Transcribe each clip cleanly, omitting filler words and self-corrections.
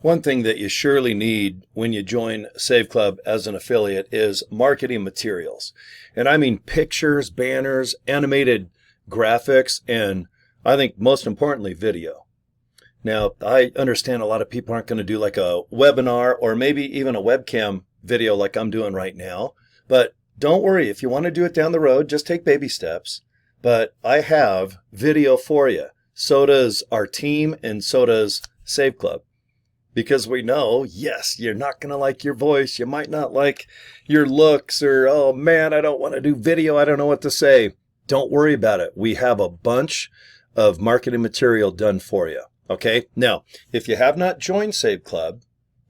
One thing that you surely need when you join Save Club as an affiliate is marketing materials. And I mean pictures, banners, animated graphics, and I think most importantly, video. Now, I understand a lot of people aren't going to do like a webinar or maybe even a webcam video like I'm doing right now. But don't worry, if you want to do it down the road, just take baby steps. But I have video for you. So does our team and so does Save Club. Because we know, yes, you're not going to like your voice. You might not like your looks or, oh man, I don't want to do video. I don't know what to say. Don't worry about it. We have a bunch of marketing material done for you. Okay. Now, if you have not joined Save Club,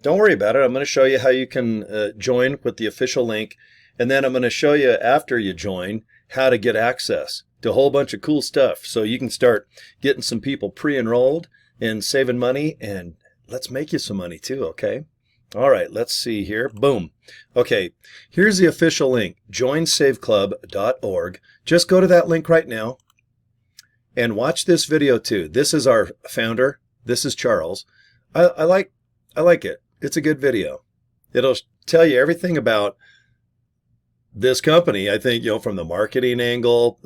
don't worry about it. I'm going to show you how you can join with the official link. And then I'm going to show you after you join how to get access to a whole bunch of cool stuff. So you can start getting some people pre-enrolled and saving money, and let's make you some money too, okay? All right, let's see here. Boom. Okay, here's the official link, joinsaveclub.org. Just go to that link right now and watch this video too. This is our founder. This is Charles. I like it. It's a good video. It'll tell you everything about this company. I think, from the marketing angle,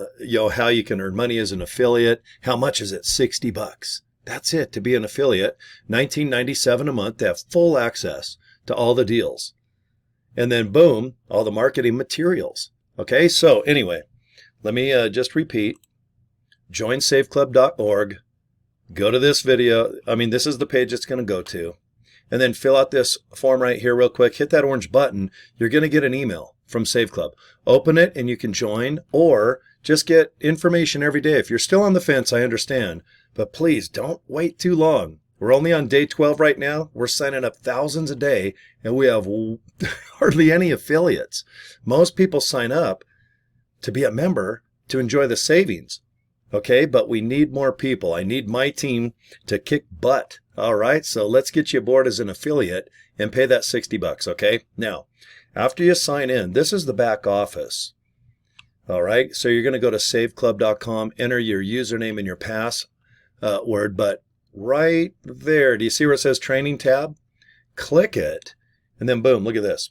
how you can earn money as an affiliate. How much is it? $60. That's it to be an affiliate. $19.97 a month to have full access to all the deals. And then boom, all the marketing materials. Okay, so anyway, let me just repeat. Joinsaveclub.org. Go to this video. This is the page it's going to go to. And then fill out this form right here real quick. Hit that orange button. You're going to get an email from Save Club. Open it and you can join, or just get information every day. If you're still on the fence, I understand. But please don't wait too long. We're only on day 12 right now. We're signing up thousands a day, and we have hardly any affiliates. Most people sign up to be a member to enjoy the savings. Okay, but we need more people. I need my team to kick butt. All right, so let's get you aboard as an affiliate and pay that $60, okay? Now, after you sign in, this is the back office. All right, so you're going to go to saveclub.com, enter your username and your password, but right there, do you see where it says training tab? Click it, and then boom, look at this.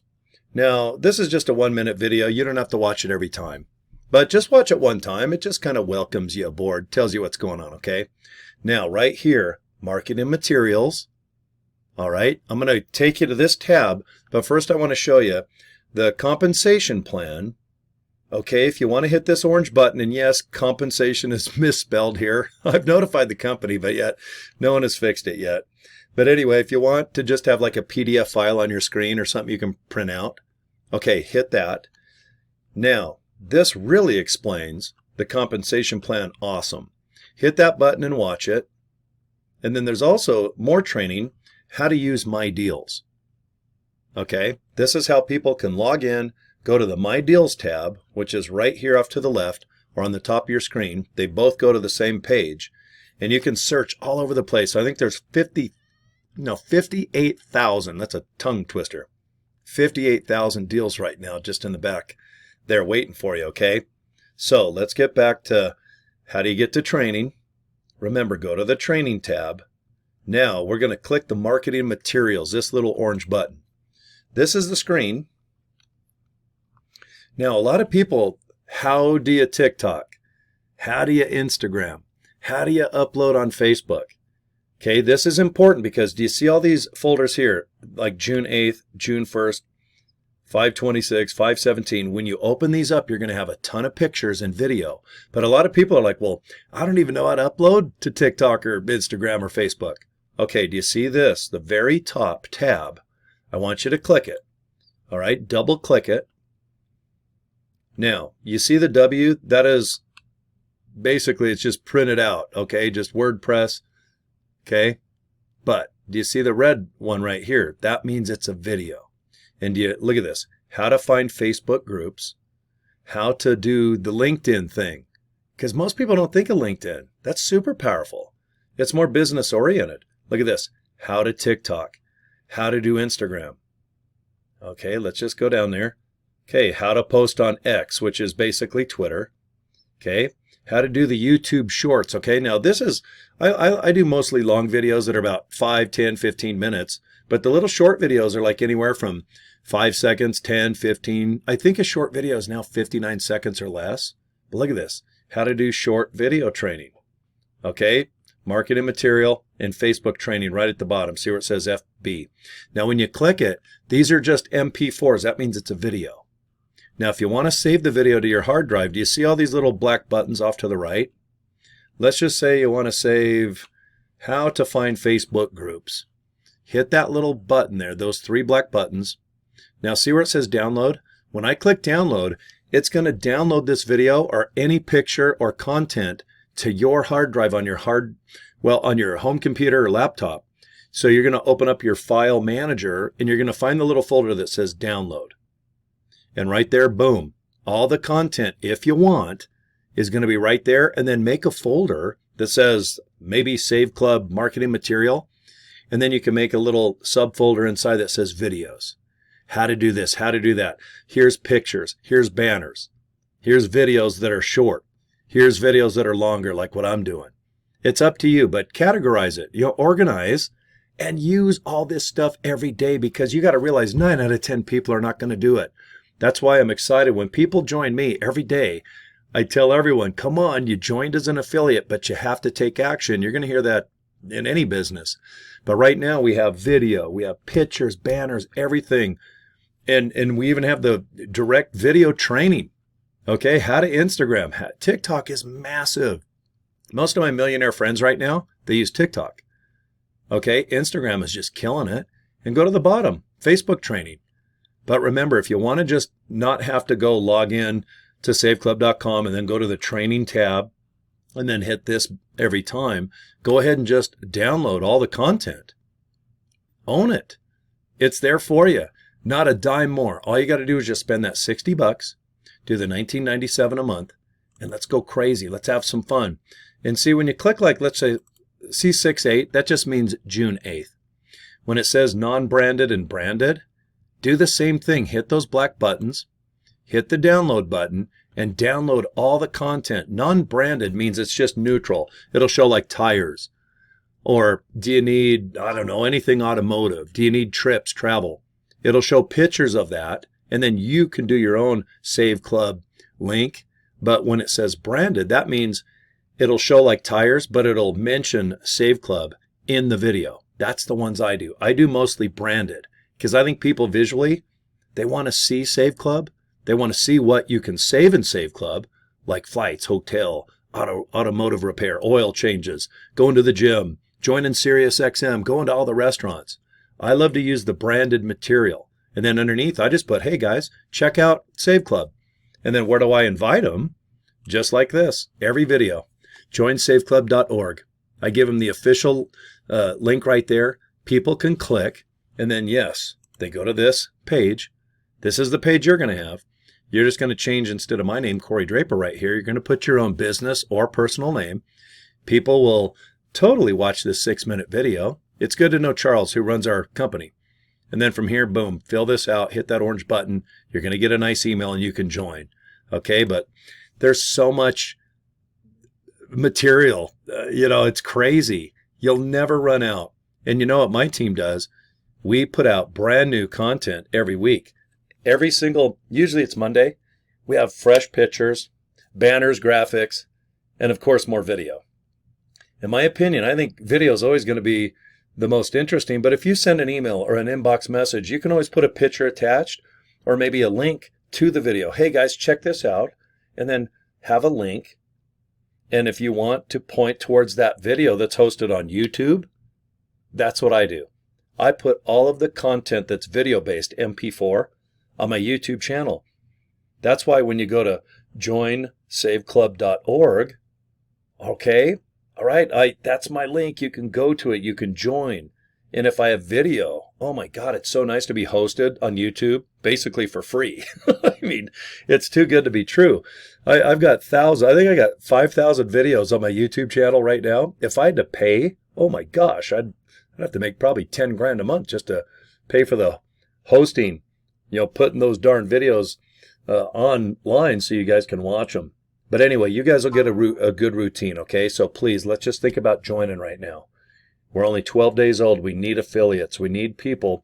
Now, this is just a 1-minute video. You don't have to watch it every time. But just watch it one time. It just kind of welcomes you aboard, tells you what's going on, okay? Now, right here, marketing materials. All right, I'm going to take you to this tab, but first I want to show you the compensation plan. Okay, if you want to hit this orange button, and yes, compensation is misspelled here. I've notified the company, but yet no one has fixed it yet. But anyway, if you want to just have like a PDF file on your screen or something you can print out, okay, hit that. Now, this really explains the compensation plan awesome. Hit that button and watch it. And then there's also more training, how to use My Deals. Okay, this is how people can log in, go to the My Deals tab, which is right here off to the left or on the top of your screen. They both go to the same page, and you can search all over the place. I think there's 58,000. That's a tongue twister. 58,000 deals right now just in the back. They're waiting for you, okay? So let's get back to how do you get to training. Remember, go to the training tab. Now we're going to click the marketing materials, this little orange button. This is the screen. Now, a lot of people, how do you TikTok? How do you Instagram? How do you upload on Facebook? Okay, this is important because do you see all these folders here, like June 8th, June 1st, 5/26, 5/17. When you open these up, you're going to have a ton of pictures and video. But a lot of people are like, well, I don't even know how to upload to TikTok or Instagram or Facebook. Okay, do you see this? The very top tab. I want you to click it. All right, double click it. Now, you see the W? That is basically, it's just printed out, okay? Just WordPress, okay? But do you see the red one right here? That means it's a video. And look at this, how to find Facebook groups, how to do the LinkedIn thing. Because most people don't think of LinkedIn. That's super powerful. It's more business oriented. Look at this, how to TikTok, how to do Instagram. Okay, let's just go down there. Okay, how to post on X, which is basically Twitter. Okay, how to do the YouTube shorts. Okay, now this is, I do mostly long videos that are about 5, 10, 15 minutes, but the little short videos are like anywhere from 5 seconds, 10, 15. I think a short video is now 59 seconds or less. But look at this, how to do short video training. Okay, marketing material and Facebook training right at the bottom. See where it says FB. Now when you click it, these are just MP4s. That means it's a video. Now if you want to save the video to your hard drive, do you see all these little black buttons off to the right? Let's just say you want to save how to find Facebook groups. Hit that little button there, those 3 black buttons. Now see where it says download? When I click download, it's going to download this video or any picture or content to your hard drive on your on your home computer or laptop. So you're going to open up your file manager and you're going to find the little folder that says download. And right there, boom, all the content, if you want, is going to be right there. And then make a folder that says maybe Save Club marketing material. And then you can make a little subfolder inside that says videos. How to do this, how to do that. Here's pictures, here's banners, here's videos that are short, here's videos that are longer like what I'm doing. It's up to you, but categorize it. Organize and use all this stuff every day, because you got to realize 9 out of 10 people are not going to do it. That's why I'm excited when people join me every day. I tell everyone, come on, you joined as an affiliate, but you have to take action. You're going to hear that in any business. But right now we have video, we have pictures, banners, everything. And we even have the direct video training. Okay, how to Instagram. TikTok is massive. Most of my millionaire friends right now, they use TikTok. Okay, Instagram is just killing it. And go to the bottom, Facebook training. But remember, if you want to just not have to go log in to saveclub.com and then go to the training tab and then hit this every time, go ahead and just download all the content. Own it. It's there for you. Not a dime more. All you got to do is just spend that $60, do the $19.97 a month, and let's go crazy. Let's have some fun. And see, when you click like, let's say, C68, that just means June 8th. When it says non-branded and branded, do the same thing. Hit those black buttons, hit the download button, and download all the content. Non-branded means it's just neutral. It'll show like tires. Or do you need, I don't know, anything automotive? Do you need trips, travel? It'll show pictures of that, and then you can do your own Save Club link. But when it says branded, that means it'll show like tires, but it'll mention Save Club in the video. That's the ones I do. I do mostly branded because I think people visually, they want to see Save Club. They want to see what you can save in Save Club, like flights, hotel, automotive repair, oil changes, going to the gym, joining Sirius XM, going to all the restaurants. I love to use the branded material. And then underneath, I just put, hey guys, check out Save Club. And then where do I invite them? Just like this, every video. Joinsaveclub.org. I give them the official link right there. People can click. And then, yes, they go to this page. This is the page you're going to have. You're just going to change, instead of my name, Cory Draper, right here, you're going to put your own business or personal name. People will totally watch this 6-minute video. It's good to know Charles, who runs our company. And then from here, boom, fill this out, hit that orange button. You're going to get a nice email and you can join. Okay, but there's so much material. It's crazy. You'll never run out. And you know what my team does? We put out brand new content every week. Usually it's Monday, we have fresh pictures, banners, graphics, and of course more video. In my opinion, I think video is always going to be the most interesting, but if you send an email or an inbox message, you can always put a picture attached or maybe a link to the video. Hey guys, check this out, and then have a link. And if you want to point towards that video that's hosted on YouTube, that's what I do. I put all of the content that's video-based, MP4, on my YouTube channel. That's why when you go to joinsaveclub.org, okay, all right, that's my link. You can go to it. You can join. And if I have video, oh my God, it's so nice to be hosted on YouTube, basically for free. I mean, it's too good to be true. I've got thousands. I think I got 5,000 videos on my YouTube channel right now. If I had to pay, oh my gosh, I'd have to make probably 10 grand a month just to pay for the hosting, putting those darn videos online so you guys can watch them. But anyway, you guys will get a good routine, okay? So please, let's just think about joining right now. We're only 12 days old. We need affiliates. We need people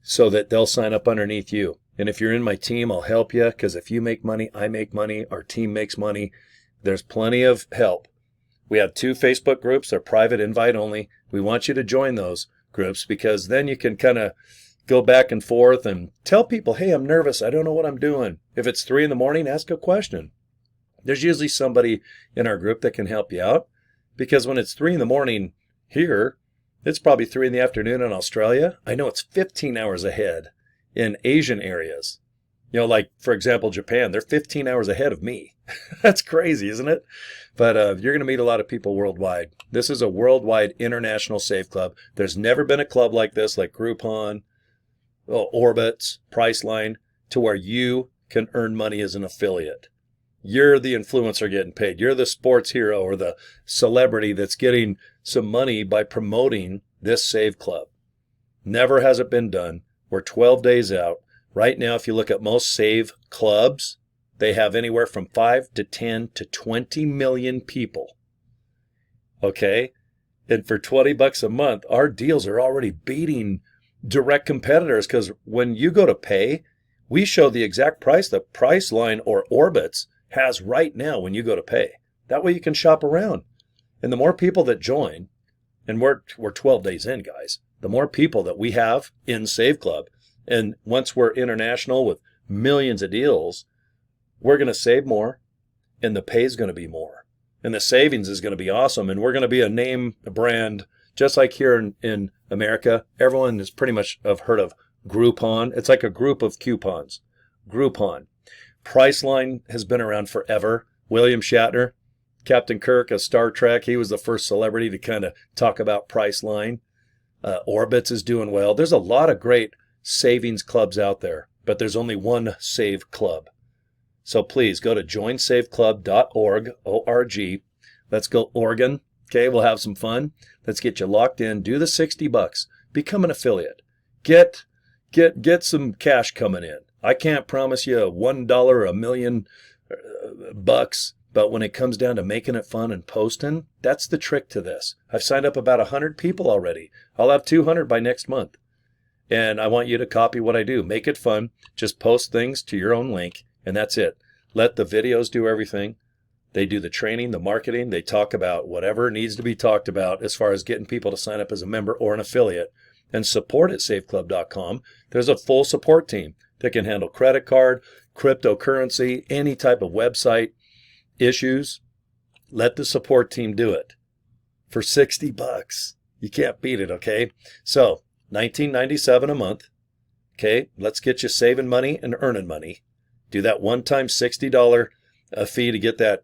so that they'll sign up underneath you. And if you're in my team, I'll help you, because if you make money, I make money, our team makes money. There's plenty of help. We have 2 Facebook groups. They're private, invite only. We want you to join those groups because then you can kind of go back and forth and tell people, hey, I'm nervous. I don't know what I'm doing. If it's 3 in the morning, ask a question. There's usually somebody in our group that can help you out, because when it's 3 in the morning here, it's probably 3 in the afternoon in Australia. I know it's 15 hours ahead in Asian areas. You know, like, for example, Japan, they're 15 hours ahead of me. That's crazy, isn't it? But you're going to meet a lot of people worldwide. This is a worldwide international Save Club. There's never been a club like this, like Groupon, Orbitz, Priceline, to where you can earn money as an affiliate. You're the influencer getting paid. You're the sports hero or the celebrity that's getting some money by promoting this Save Club. Never has it been done. We're 12 days out. Right now, if you look at most Save Clubs, they have anywhere from 5 to 10 to 20 million people. Okay? And for $20 a month, our deals are already beating direct competitors, because when you go to pay, we show the exact price that Priceline or Orbitz has right now when you go to pay. That way you can shop around. And the more people that join, and we're 12 days in, guys, the more people that we have in Save Club, and once we're international with millions of deals, we're going to save more, and the pay is going to be more. And the savings is going to be awesome, and we're going to be a name, a brand, just like here in America. Everyone has pretty much heard of Groupon. It's like a group of coupons. Groupon. Priceline has been around forever. William Shatner, Captain Kirk of Star Trek, he was the first celebrity to kind of talk about Priceline. Orbitz is doing well. There's a lot of great savings clubs out there, but there's only one Save Club. So please go to joinsaveclub.org, O-R-G. Let's go Oregon. Okay, we'll have some fun. Let's get you locked in. Do the $60. Become an affiliate. Get some cash coming in. I can't promise you $1 a million bucks, but when it comes down to making it fun and posting, that's the trick to this. I've signed up about 100 people already. I'll have 200 by next month. And I want you to copy what I do. Make it fun. Just post things to your own link, and that's it. Let the videos do everything. They do the training, the marketing. They talk about whatever needs to be talked about as far as getting people to sign up as a member or an affiliate. And support at saveclub.com. There's a full support team that can handle credit card, cryptocurrency, any type of website issues. Let the support team do it for $60. You can't beat it, okay? So $19.97 a month. Okay, let's get you saving money and earning money. Do that one-time $60 fee to get that,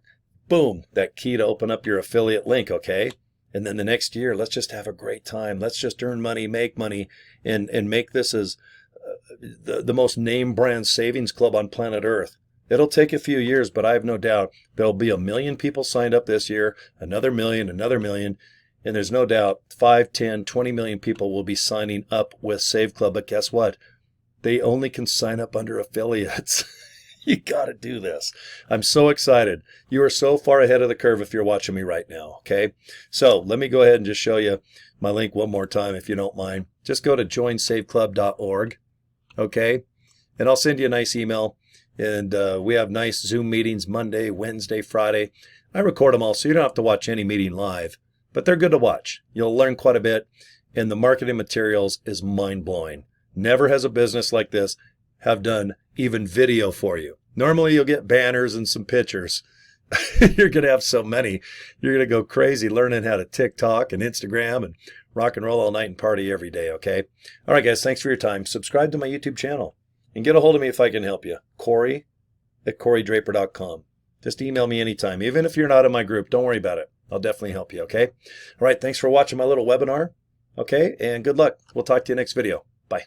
boom, that key to open up your affiliate link, okay? And then the next year, let's just have a great time. Let's just earn money, make money, and make this as the most name brand savings club on planet Earth. It'll take a few years, but I have no doubt there'll be 1 million people signed up this year, another million, and there's no doubt 5, 10, 20 million people will be signing up with Save Club. But guess what? They only can sign up under affiliates. You got to do this. I'm so excited. You are so far ahead of the curve if you're watching me right now, okay? So let me go ahead and just show you my link one more time if you don't mind. Just go to joinsaveclub.org, okay? And I'll send you a nice email. And we have nice Zoom meetings Monday, Wednesday, Friday. I record them all, so you don't have to watch any meeting live. But they're good to watch. You'll learn quite a bit. And the marketing materials is mind-blowing. Never has a business like this have done even video for you. Normally you'll get banners and some pictures. You're going to have so many. You're going to go crazy learning how to TikTok and Instagram and rock and roll all night and party every day, okay? All right, guys, thanks for your time. Subscribe to my YouTube channel and get a hold of me if I can help you. Cory at CoryDraper.com. Just email me anytime. Even if you're not in my group, don't worry about it. I'll definitely help you, okay? All right, thanks for watching my little webinar, okay? And good luck. We'll talk to you next video. Bye.